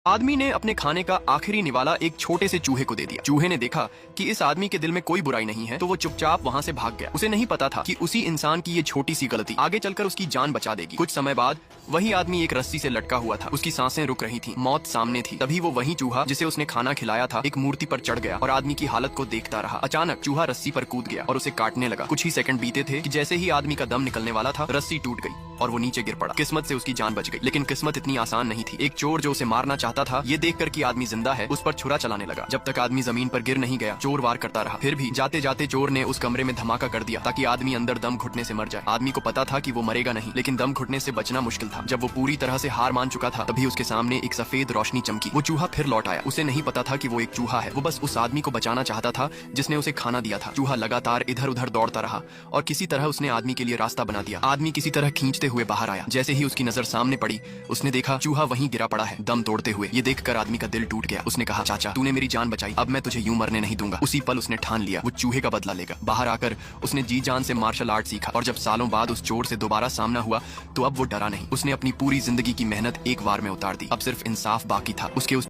आदमी ने अपने खाने का आखिरी निवाला एक छोटे से चूहे को दे दिया। चूहे ने देखा कि इस आदमी के दिल में कोई बुराई नहीं है, तो वो चुपचाप वहाँ से भाग गया। उसे नहीं पता था कि उसी इंसान की ये छोटी सी गलती आगे चलकर उसकी जान बचा देगी। कुछ समय बाद वही आदमी एक रस्सी से लटका हुआ था, उसकी सांसें रुक रही थीं, मौत सामने थी। तभी वो वही चूहा जिसे उसने खाना खिलाया था एक मूर्ति पर चढ़ गया और आदमी की हालत को देखता रहा। अचानक चूहा रस्सी पर कूद गया और उसे काटने लगा। कुछ ही सेकंड बीते थे कि जैसे ही आदमी का दम निकलने वाला था, रस्सी टूट गई और वो नीचे गिर पड़ा। किस्मत से उसकी जान बच गई, लेकिन किस्मत इतनी आसान नहीं थी। एक चोर जो उसे मारना चाहता था, ये देखकर कि आदमी जिंदा है, उस पर छुरा चलाने लगा। जब तक आदमी जमीन पर गिर नहीं गया, चोर वार करता रहा। फिर भी जाते जाते चोर ने उस कमरे में धमाका कर दिया ताकि आदमी अंदर दम घुटने से मर जाए। आदमी को पता था कि वो मरेगा नहीं, लेकिन दम घुटने से बचना मुश्किल था। जब वो पूरी तरह से हार मान चुका था, तभी उसके सामने एक सफेद रोशनी चमकी। वो चूहा फिर लौट आया। उसे नहीं पता था कि वो एक चूहा है, वो बस उस आदमी को बचाना चाहता था जिसने उसे खाना दिया था। चूहा लगातार इधर उधर दौड़ता रहा और किसी तरह उसने आदमी के लिए रास्ता बना दिया। आदमी किसी तरह खींचते हुए बाहर आया। जैसे ही उसकी नजर सामने पड़ी, उसने देखा चूहा वहीं गिरा पड़ा है, दम तोड़ते हुए। ये देखकर आदमी का दिल टूट गया। उसने कहा, चाचा तूने मेरी जान बचाई, अब मैं तुझे यूं मरने नहीं दूंगा। उसी पल उसने ठान लिया वो चूहे का बदला लेगा। बाहर आकर उसने जी जान से मार्शल आर्ट सीखा और जब सालों बाद उस चोर से दोबारा सामना हुआ तो अब वो डरा नहीं। उसने अपनी पूरी जिंदगी की मेहनत एक बार में उतार दी। अब सिर्फ इंसाफ बाकी था। उसके उस